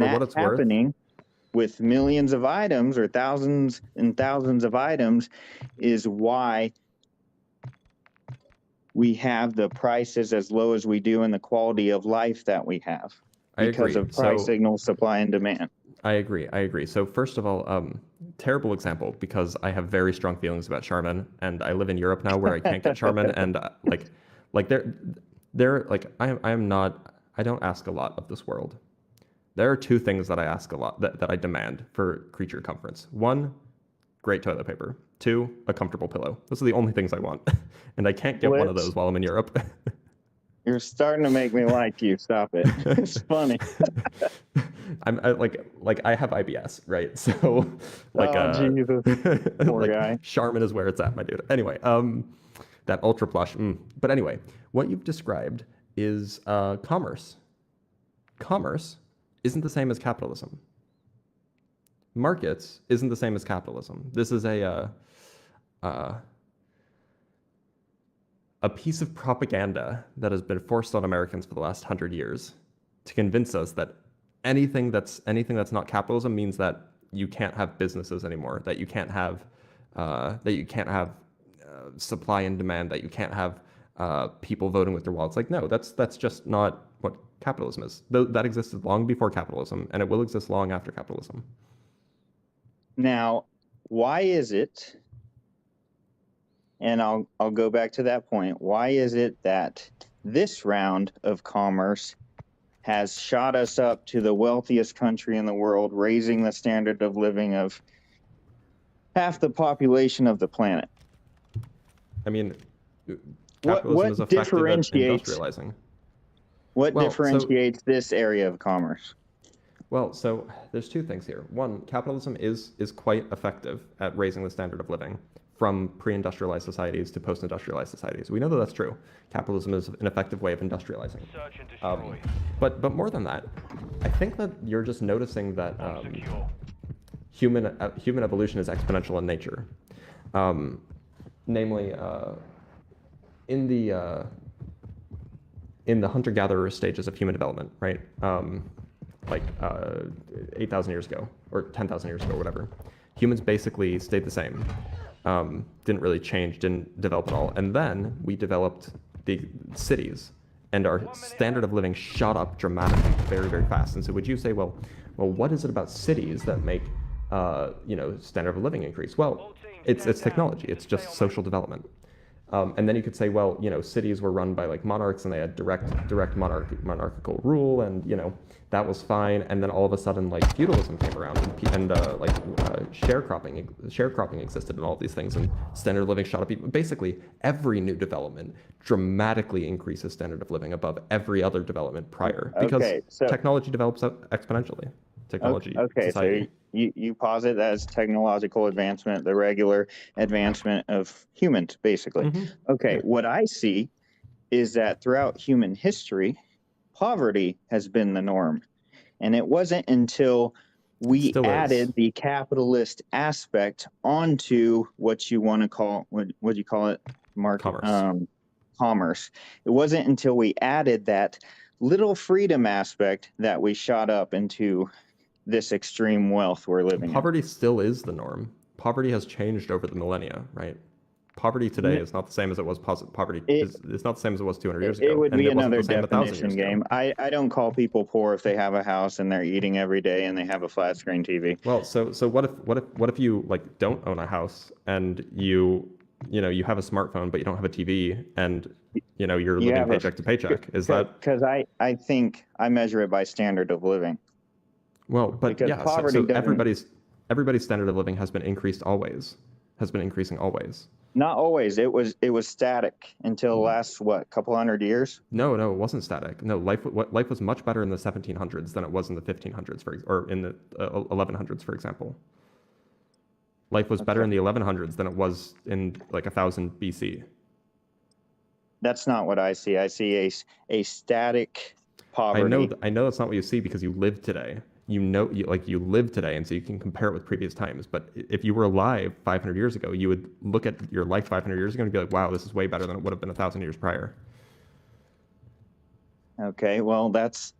for what that it's worth, happening with millions of items or thousands and thousands of items is why we have the prices as low as we do and the quality of life that we have I because agree. of price So signals, supply and demand. I agree. I agree. So first of all, terrible example because I have very strong feelings about Charmin, and I live in Europe now where I can't get Charmin, and like they're like I am not. I don't ask a lot of this world. There are two things that I ask a lot that I demand for creature comforts. One, great toilet paper. Two, a comfortable pillow. Those are the only things I want, and I can't get one of Flips, those while I'm in Europe. you're starting to make me like you. Stop it. It's funny. Like I have IBS, right? So like Oh, Jesus. Poor like guy. Charmin is where it's at, my dude. Anyway, that ultra plush. But anyway, what you've described is commerce. Commerce isn't the same as capitalism. Markets isn't the same as capitalism. This is a piece of propaganda that has been forced on Americans for the last 100 years to convince us that anything that's not capitalism means that you can't have businesses anymore, that you can't have supply and demand, that you can't have people voting with their wallets. Like, no, that's just not what capitalism is. That existed long before capitalism, and it will exist long after capitalism. Now, why is it, and I'll go back to that point, why is it that this round of commerce has shot us up to the wealthiest country in the world, raising the standard of living of half the population of the planet? I mean, capitalism is effective at industrializing. What differentiates this area of commerce? Well, so there's two things here. One, capitalism is quite effective at raising the standard of living from pre-industrialized societies to post-industrialized societies. We know that that's true. Capitalism is an effective way of industrializing. But more than that, I think that you're just noticing that human evolution is exponential in nature. Namely, in the hunter-gatherer stages of human development, right? Like 8,000 years ago or 10,000 years ago, whatever. Humans basically stayed the same. Didn't really change, didn't develop at all. And then we developed the cities, and our standard of living shot up dramatically, very, very fast. And so would you say, well, what is it about cities that make, standard of living increase? Well, it's technology. It's just social development. And then you could say, well, cities were run by like monarchs and they had direct monarchical rule, and that was fine. And then all of a sudden, like feudalism came around, and sharecropping existed, and all of these things, and standard of living shot up. Basically, every new development dramatically increases standard of living above every other development prior, because technology develops exponentially. Society. So you posit that as technological advancement, the regular advancement of humans, basically. Okay, what I see is that throughout human history, poverty has been the norm. And it wasn't until we added the capitalist aspect onto what you want to call, what do you call it? Commerce. It wasn't until we added that little freedom aspect that we shot up into this extreme wealth we're living in. Poverty still is the norm. Poverty has changed over the millennia, right? Poverty today is not the same as it was. It's not the same as it was 200 years ago. It would be another definition game. I don't call people poor if they have a house and they're eating every day and they have a flat screen TV. Well, so what if you like don't own a house and you have a smartphone but you don't have a TV and you're living paycheck to paycheck? Is that because I think I measure it by standard of living. Well, but because so everybody's standard of living has been increasing always. Not always. It was static until the last couple hundred years. No, it wasn't static. No, life was much better in the 1700s than it was in the 1500s, or in the 1100s, for example. Life was better in the 1100s than it was in like 1000 BC. That's not what I see. I see a static poverty. I know that's not what you see because you live today. You live today, and so you can compare it with previous times. But if you were alive 500 years ago, you would look at your life 500 years ago and be like, wow, this is way better than it would have been 1,000 years prior. Okay, well, that's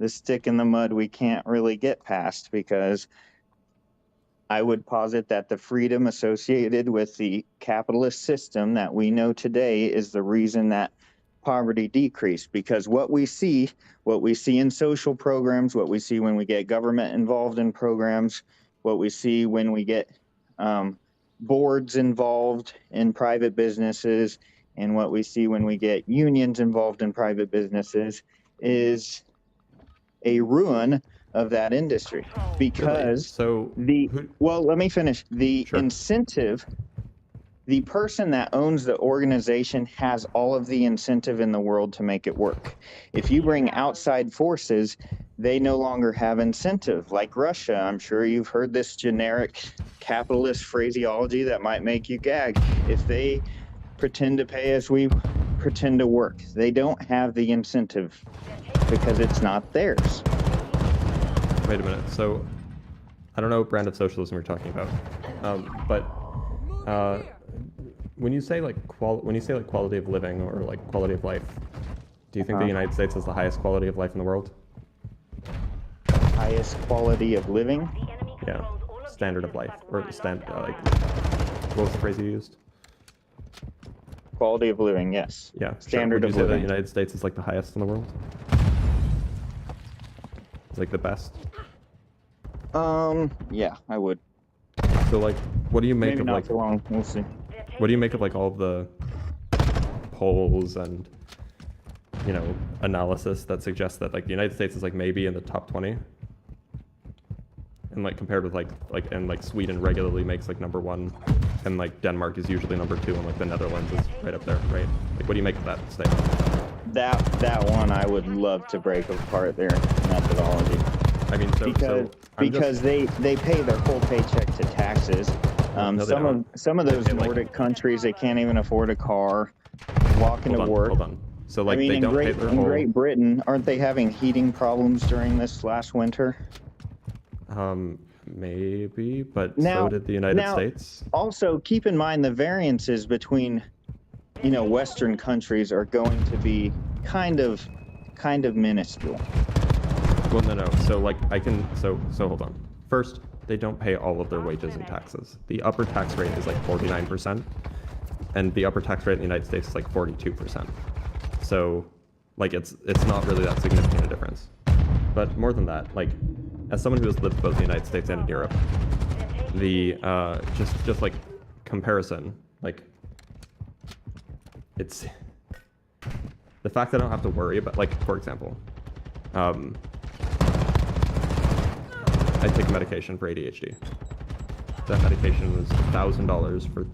the stick in the mud we can't really get past, because I would posit that the freedom associated with the capitalist system that we know today is the reason that poverty decreased. Because what we see in social programs, what we see when we get government involved in programs, what we see when we get boards involved in private businesses, and what we see when we get unions involved in private businesses is a ruin of that industry. Because So well, let me finish. The Sure. incentive, the person that owns the organization has all of the incentive in the world to make it work. If you bring outside forces, they no longer have incentive. Like Russia, I'm sure you've heard this generic capitalist phraseology that might make you gag. If they pretend to pay us, we pretend to work. They don't have the incentive because it's not theirs. Wait a minute. So, I don't know what brand of socialism you're talking about, but when you say like quality of living or like quality of life, do you think the United States has the highest quality of life in the world? Highest quality of living? Yeah, standard of life, or like what was the phrase you used? Quality of living, yes. Yeah, Standard Would of you say living. the United States is like the highest in the world? It's like the best. Yeah, I would. So like, what do you make Maybe of not like for long. We'll see. what do you make of like all of the polls and analysis that suggests that like the United States is like maybe in the top 20, and like compared with like Sweden regularly makes like number 1, and like Denmark is usually number 2, and like the Netherlands is right up there, right? Like, what do you make of that statement? That one I would love to break apart their methodology. I mean, because they pay their whole paycheck to taxes. No, they don't. Some of those They, like- Nordic countries, they can't even afford a car, walking to work. Hold on. So like I mean, they don't pay their whole. in Great Britain, aren't they having heating problems during this last winter? Maybe, but Now- so did the United now- States. Also, keep in mind the variances between, Western countries are going to be kind of minuscule. Well, no. So like so hold on. First, they don't pay all of their wages and taxes. The upper tax rate is like 49%, and the upper tax rate in the United States is like 42%. So, like it's not really that significant a difference. But more than that, like as someone who has lived both in the United States and in Europe, the just like comparison, like it's the fact that I don't have to worry about, like, for example, I take a medication for ADHD. That medication was $1,000 for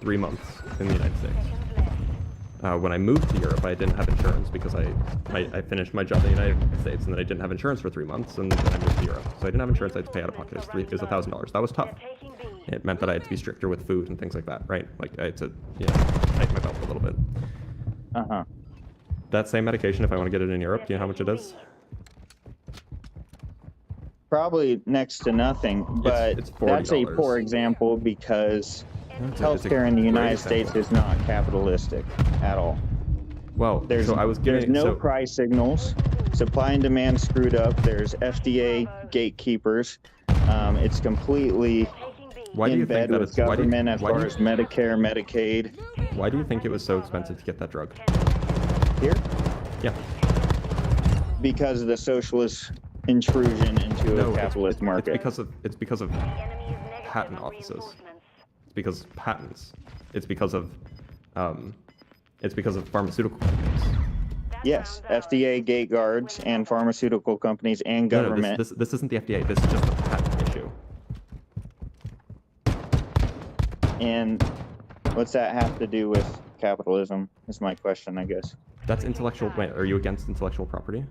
3 months in the United States. When I moved to Europe, I didn't have insurance because I finished my job in the United States, and then I didn't have insurance for 3 months, and then I moved to Europe. So I didn't have insurance, I had to pay out of pocket. It was $1,000. That was tough. It meant that I had to be stricter with food and things like that, right? Like I had to, tighten my belt a little bit. Uh-huh. That same medication, if I want to get it in Europe, do you know how much it is? Probably next to nothing, but it's that's a $40. poor example because It's a healthcare in the great United example. States is not capitalistic at all. Well, There's giving no price signals. Supply and demand screwed up. There's FDA gatekeepers. It's completely Why do in you bed think that with it's why do you- government as why do far you- as Medicare, Medicaid. Why do you think it was so expensive to get that drug? Here, Yeah. because of the socialist intrusion into a capitalist market. It's because of patent offices. It's because of patents. It's because of pharmaceutical companies. Yes, FDA gate guards and pharmaceutical companies and government. No, this isn't the FDA. This is just a patent issue. And what's that have to do with capitalism? Is my question, I guess. That's intellectual. Wait, are you against intellectual property?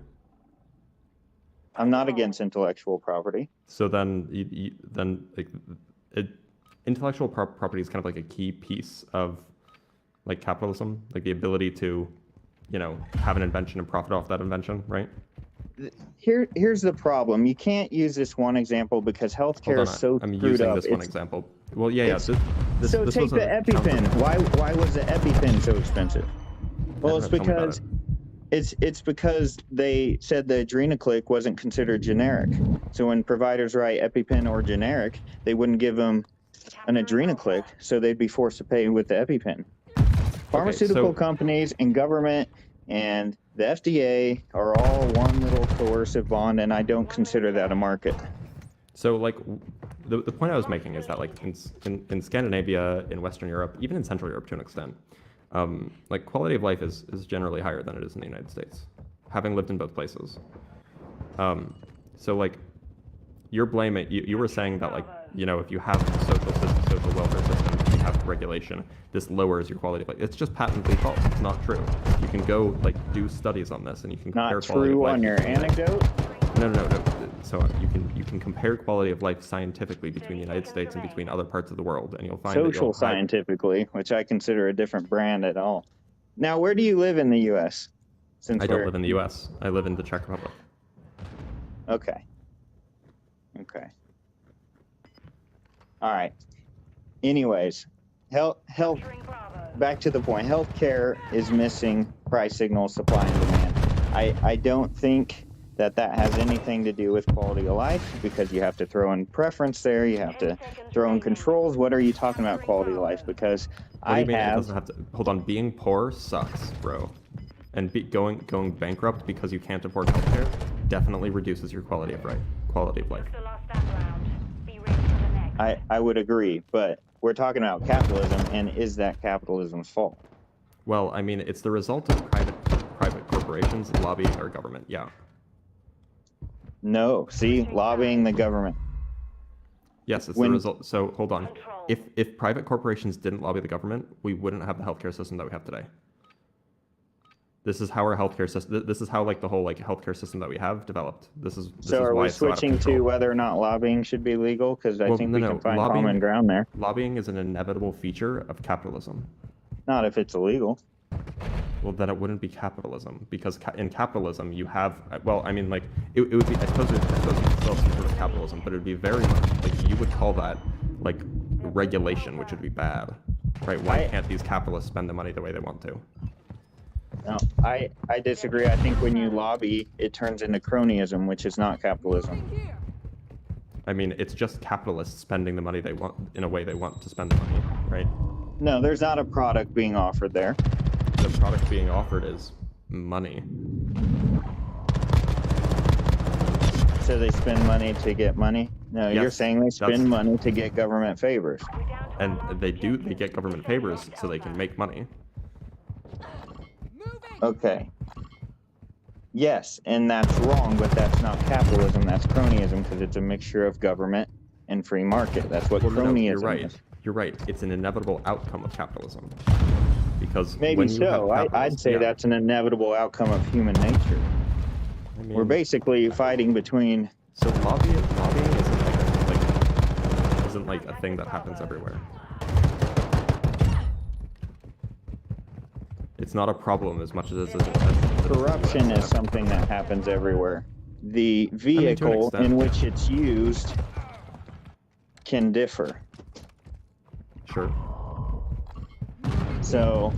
I'm not against intellectual property. So then, intellectual property is kind of like a key piece of like capitalism, like the ability to, have an invention and profit off that invention, right? Here's the problem. You can't use this one example because healthcare is so I'm screwed using up. this one example. Well, yeah. So This take was the a EpiPen. counter- Why was the EpiPen so expensive? Well, it's Tell me about because it. It's because they said the Adrenaclick wasn't considered generic. So when providers write EpiPen or generic, they wouldn't give them an Adrenaclick, so they'd be forced to pay with the EpiPen. Pharmaceutical companies and government and the FDA are all one little coercive bond, and I don't consider that a market. So like the point I was making is that like in Scandinavia, in Western Europe, even in Central Europe to an extent, like quality of life is generally higher than it is in the United States, having lived in both places. So like you're blaming, you were saying that like, you know, if you have social welfare system, you have regulation, this lowers your quality of life. It's just patently false. It's not true. You can go like do studies on this and you can compare Not quality of true life. on your anecdote? No. So you can compare quality of life scientifically between the United States and between other parts of the world, and you'll find that Social scientifically, which I consider a different brand at all. Now, where do you live in the U.S.? I don't live in the U.S. I live in the Czech Republic. Okay. All right. Anyways, health. Back to the point. Healthcare is missing price signals, supply and demand. I don't think that has anything to do with quality of life, because you have to throw in preference there. You have to throw in controls. What are you talking about quality of life? Because What do you mean it doesn't have to? Hold on. Being poor sucks, bro. And going bankrupt because you can't afford healthcare definitely reduces your quality of life. I would agree, but we're talking about capitalism, and is that capitalism's fault? Well, I mean, it's the result of private corporations lobbying our government. Yeah. No, see, lobbying the government. Yes, it's the result. So hold on. If private corporations didn't lobby the government, we wouldn't have the healthcare system that we have today. This is how our healthcare system. This is how like the whole like healthcare system that we have developed. This is are why we it's so out of switching to control. whether or not lobbying should be legal? Because I think we can find common ground there. Lobbying is an inevitable feature of capitalism. Not if it's illegal. Well, then it wouldn't be capitalism, because in capitalism you have, well, I mean, like it would be, I suppose it's still some sort of capitalism, but it would be very much like you would call that like regulation, which would be bad, right? Why can't these capitalists spend the money the way they want to? No, I disagree. I think when you lobby, it turns into cronyism, which is not capitalism. I mean, it's just capitalists spending the money they want in a way they want to spend the money, right? No, there's not a product being offered there. The product being offered is money. So they spend money to get money? No, yes, you're saying they spend money to get government favors. And they get government favors so they can make money. Okay. Yes, and that's wrong, but that's not capitalism, that's cronyism, because it's a mixture of government and free market. That's what cronyism is. You're right. It's an inevitable outcome of capitalism. Because maybe so. I'd say that's an inevitable outcome of human nature. I mean, we're basically fighting between. So lobbying isn't like a thing that happens everywhere. It's not a problem as much as it is. Corruption is something that happens everywhere. The vehicle in which it's used can differ. Sure. So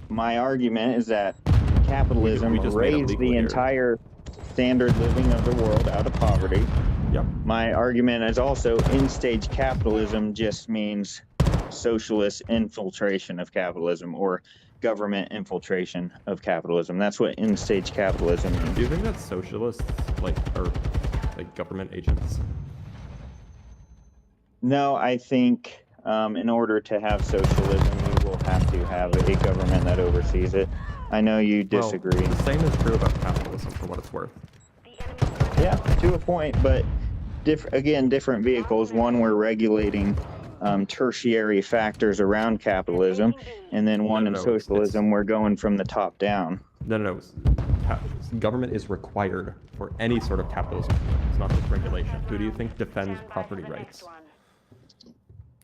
my argument is that capitalism raised the entire standard living of the world out of poverty. Yep. My argument is also in-stage capitalism just means socialist infiltration of capitalism, or government infiltration of capitalism. That's what in-stage capitalism means. Do you think that socialists are like government agents? No, I think in order to have socialism, we will have to have a government that oversees it. I know you disagree. Well, the same is true about capitalism, for what it's worth. Yeah, to a point, but different vehicles. One, we're regulating tertiary factors around capitalism, and then one in socialism, we're going from the top down. No. Government is required for any sort of capitalism. It's not just regulation. Who do you think defends property rights?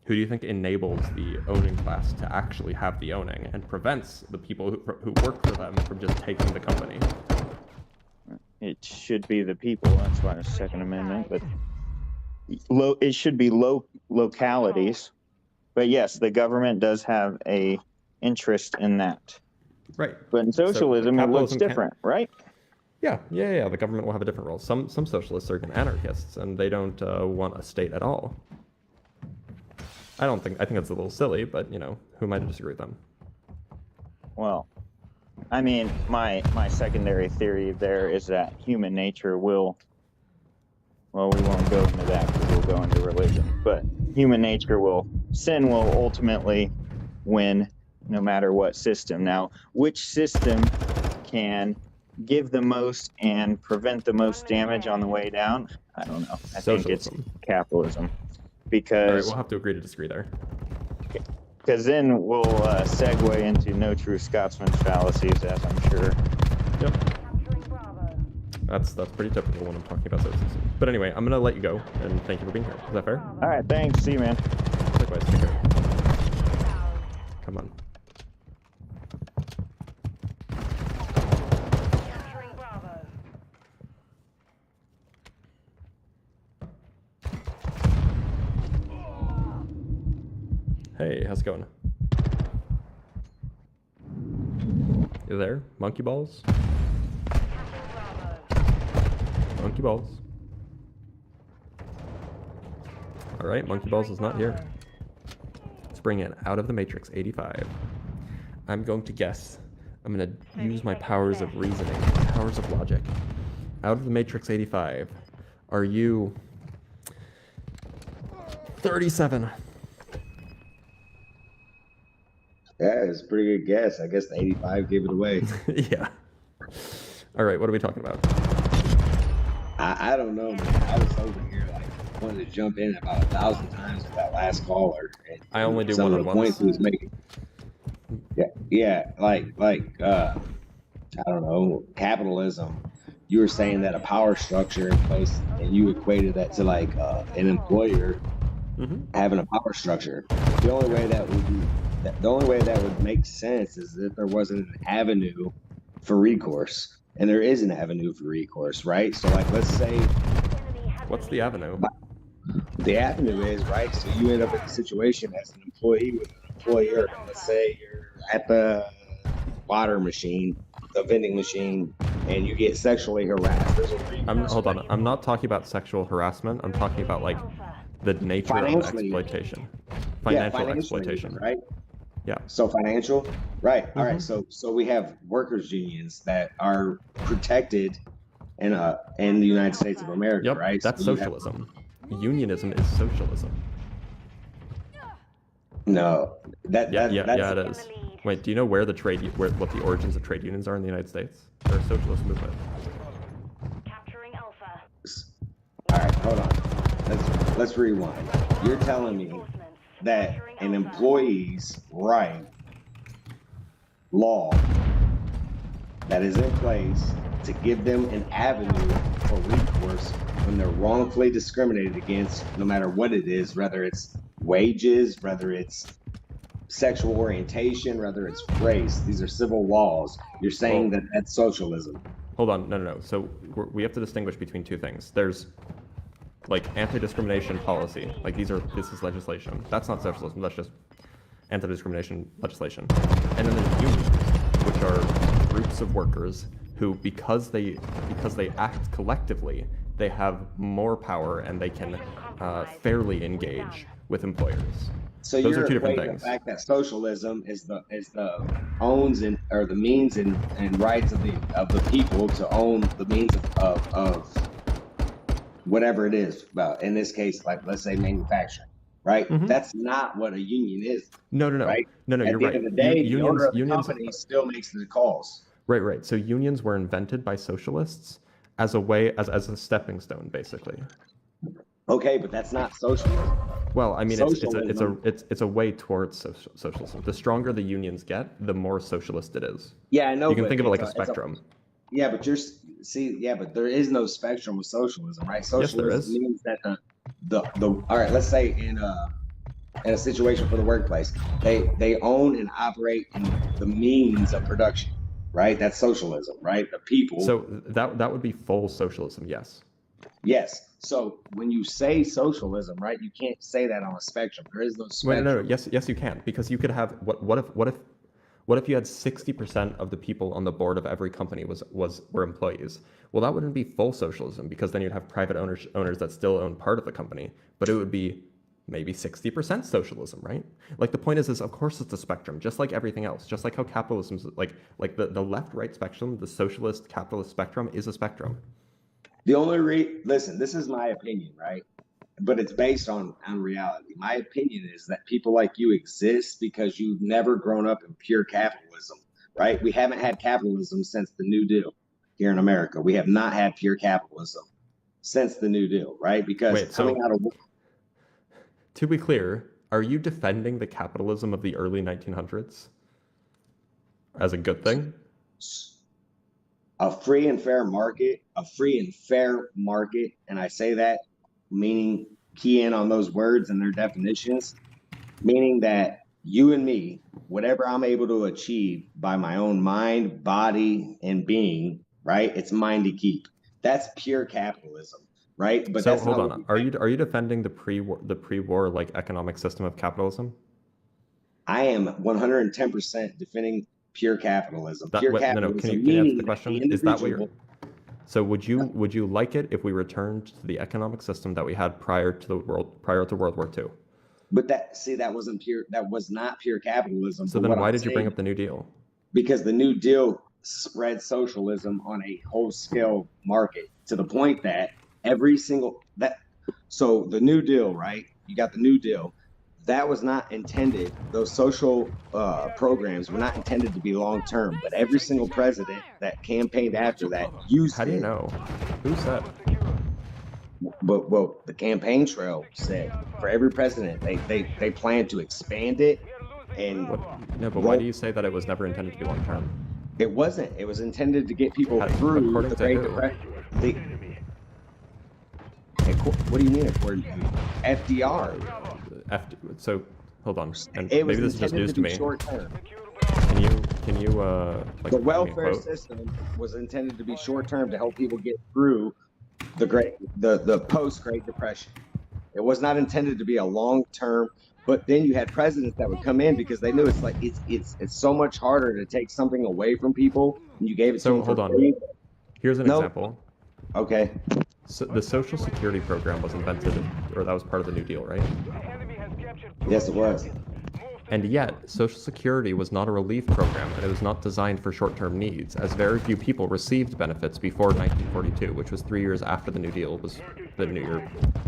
Who do you think enables the owning class to actually have the owning and prevents the people who work for them from just taking the company? It should be the people. That's why it's Second Amendment. But it should be localities. But yes, the government does have a interest in that. Right. But in So socialism, it looks capitalism can't. different, right? Yeah. The government will have a different role. Some socialists are anarchists, and they don't want a state at all. I think that's a little silly, but who am I to disagree with them? Well, I mean, my secondary theory there is that human nature will. Well, we won't go into that because we'll go into religion. But human nature sin will ultimately win, no matter what system. Now, which system can give the most and prevent the most damage on the way down? I don't know. I think it's Socialism. capitalism, All right, because we'll have to agree to disagree there. then we'll segue into no true Scotsman's fallacies, as I'm sure. Yep. That's pretty typical when I'm talking about socialism. But anyway, I'm gonna let you go, and thank you for being here. Is that fair? All right, thanks. See you, man. Likewise, take care. Come on. Hey, how's it going? You there? Monkey balls? Monkey balls. Alright, monkey balls is not here. Let's bring in Out of the Matrix 85. I'm going to guess. I'm going to use my powers of reasoning, powers of logic. Out of the Matrix 85. Are you 37? Yeah, it's a pretty good guess. I guess the 85 gave it away. Yeah. Alright, what are we talking about? I don't know, man. I was over here like wanted to jump in about 1,000 times with that last caller. And I only do some one of on the points he was making. Yeah, like I don't know, capitalism. You were saying that a power structure in place, and you equated that to like an employer having a power structure. The only way that would make sense is if there wasn't an avenue for recourse, and there is an avenue for recourse, right? So, like, let's say, What's the avenue? the avenue is right. So you end up in a situation as an employee with an employer. Let's say you're at the water machine, the vending machine, and you get sexually harassed. There's a recourse. Hold on. I'm not talking about sexual harassment. I'm talking about like the nature of Financially. exploitation. Yeah, Financial financially, exploitation. right? Yeah. So financial, right? All right. So we have workers' unions that are protected in the United States of America, Yep. right? That's So you have- socialism. Unionism is socialism. No, Yeah, that's it is. Wait, do you know where what the origins of trade unions are in the United States? They're a socialist movement. Capturing Alpha. all right. Hold on. Let's rewind. You're telling me that an employee's right law that is in place to give them an avenue for recourse when they're wrongfully discriminated against, no matter what it is, whether it's wages, whether it's sexual orientation, whether it's race. These are civil laws. You're saying that that's socialism. Hold on. No. So we have to distinguish between two things. There's like anti-discrimination policy. Like this is legislation. That's not socialism. That's just anti-discrimination legislation. And then there's unions, which are groups of workers who, because they act collectively, they have more power and they can fairly engage with employers. So Those you're are two different equating things. the fact that socialism is the owns and or the means and rights of the people to own the means of whatever it is. Well, in this case, like let's say manufacturing, right? That's not what a union is. No. Right? No, At you're the right. end of the day, the owner of the unions, company still makes the calls. right. So unions were invented by socialists as a way, as a stepping stone, basically. Okay, but that's not socialism. Well, I mean, Socialism. it's a way towards socialism. The stronger the unions get, the more socialist it is. Yeah, I know. You can but think of it like it's a spectrum. Yeah, but but there is no spectrum with socialism, right? Socialism Yes, there is. means that the all right, let's say in a situation for the workplace, they own and operate in the means of production, right? That's socialism, right? The people. So that would be full socialism, yes. Yes. So when you say socialism, right, you can't say that on a spectrum. There is no Wait, spectrum. no. Yes, you can, because you could have what What if you had 60% of the people on the board of every company were employees? Well, that wouldn't be full socialism because then you'd have private owners that still own part of the company, but it would be maybe 60% socialism, right? Like the point is of course it's a spectrum, just like everything else, just like how capitalism's like the left-right spectrum, the socialist capitalist spectrum is a spectrum. The only listen, this is my opinion, right? But it's based on reality. My opinion is that people like you exist because you've never grown up in pure capitalism, right? We haven't had capitalism since the New Deal here in America. We have not had pure capitalism since the New Deal, right? Because to be clear, are you defending the capitalism of the early 1900s as a good thing? A free and fair market, and I say that meaning key in on those words and their definitions, meaning that you and me, whatever I'm able to achieve by my own mind, body, and being, right? It's mine to keep. That's pure capitalism, right? But so that's hold on. Are you defending the pre-war like economic system of capitalism? I am 110% defending pure capitalism. No, can you answer the question? Is that what you're? So would you like it if we returned to the economic system that we had prior to World War II? But that was not pure capitalism. So then why did you bring up the New Deal? Because the New Deal spread socialism on a whole scale market to the point that so the New Deal, right? You got the New Deal. That was not intended, those social programs were not intended to be long-term, but every single president that campaigned after that used it. How do you know? Who said? But well, the campaign trail said for every president, they plan to expand it. And but why do you say that it was never intended to be long-term? It wasn't. It was intended to get people through the Great Depression. What do you mean according to FDR? So hold on, and maybe this is just news to me. Short term. Can you the welfare system was intended to be short term to help people get through the post Great Depression. It was not intended to be a long term. But then you had presidents that would come in because they knew it's so much harder to take something away from people, and you gave it to them. Hold on. Here's an example. Okay. So the Social Security program was invented, or that was part of the New Deal, right? Yes, it was. And yet, Social Security was not a relief program, and it was not designed for short-term needs, as very few people received benefits before 1942, which was 3 years after the New Deal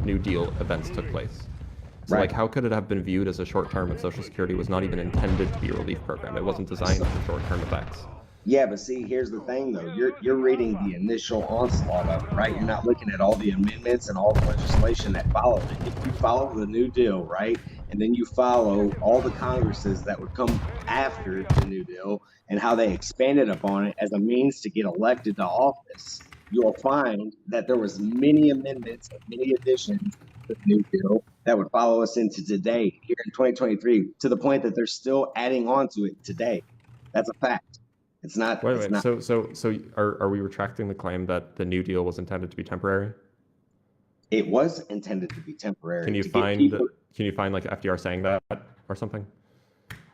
New Deal events took place. So, right. Like, how could it have been viewed as a short-term if Social Security was not even intended to be a relief program? It wasn't designed for short-term effects. Yeah, but see, here's the thing, though. You're reading the initial onslaught of it, right? You're not looking at all the amendments and all the legislation that followed it. If you follow the New Deal, right, and then you follow all the Congresses that would come after the New Deal and how they expanded upon it as a means to get elected to office, you'll find that there was many amendments and many additions to the New Deal that would follow us into today, here in 2023, to the point that they're still adding on to it today. That's a fact. It's not. Wait. So are we retracting the claim that the New Deal was intended to be temporary? It was intended to be temporary. Can you find like FDR saying that or something?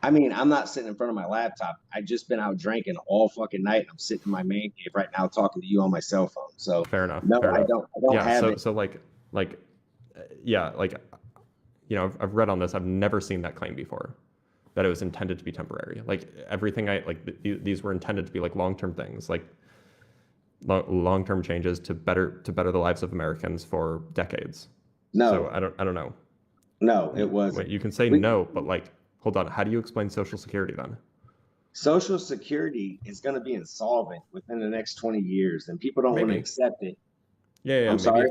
I mean, I'm not sitting in front of my laptop. I've just been out drinking all fucking night. And I'm sitting in my man cave right now talking to you on my cell phone. So fair enough. No, fair I enough. don't have it. So you know, I've read on this. I've never seen that claim before, that it was intended to be temporary. Like everything these were intended to be like long-term things, like long-term changes to better the lives of Americans for decades. No. So I don't know. No, it wasn't. Wait, you can say no, but like, hold on. How do you explain Social Security then? Social Security is going to be insolvent within the next 20 years, and people don't want to accept it. Yeah. I'm sorry.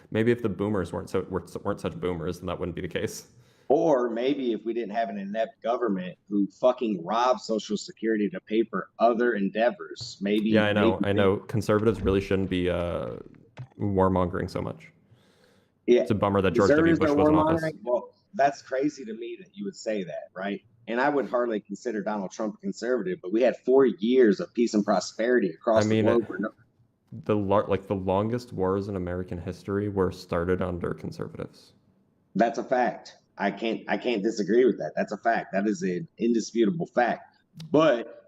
Maybe if the boomers weren't such boomers, then that wouldn't be the case. Or maybe if we didn't have an inept government who fucking robbed Social Security to pay for other endeavors, maybe. Yeah, I know. Conservatives really shouldn't be warmongering so much. Yeah, it's a bummer that George W. Bush was in office. Well, that's crazy to me that you would say that, right? And I would hardly consider Donald Trump a conservative, but we had 4 years of peace and prosperity across the globe. The longest wars in American history were started under conservatives. That's a fact. I can't disagree with that. That's a fact. That is an indisputable fact. But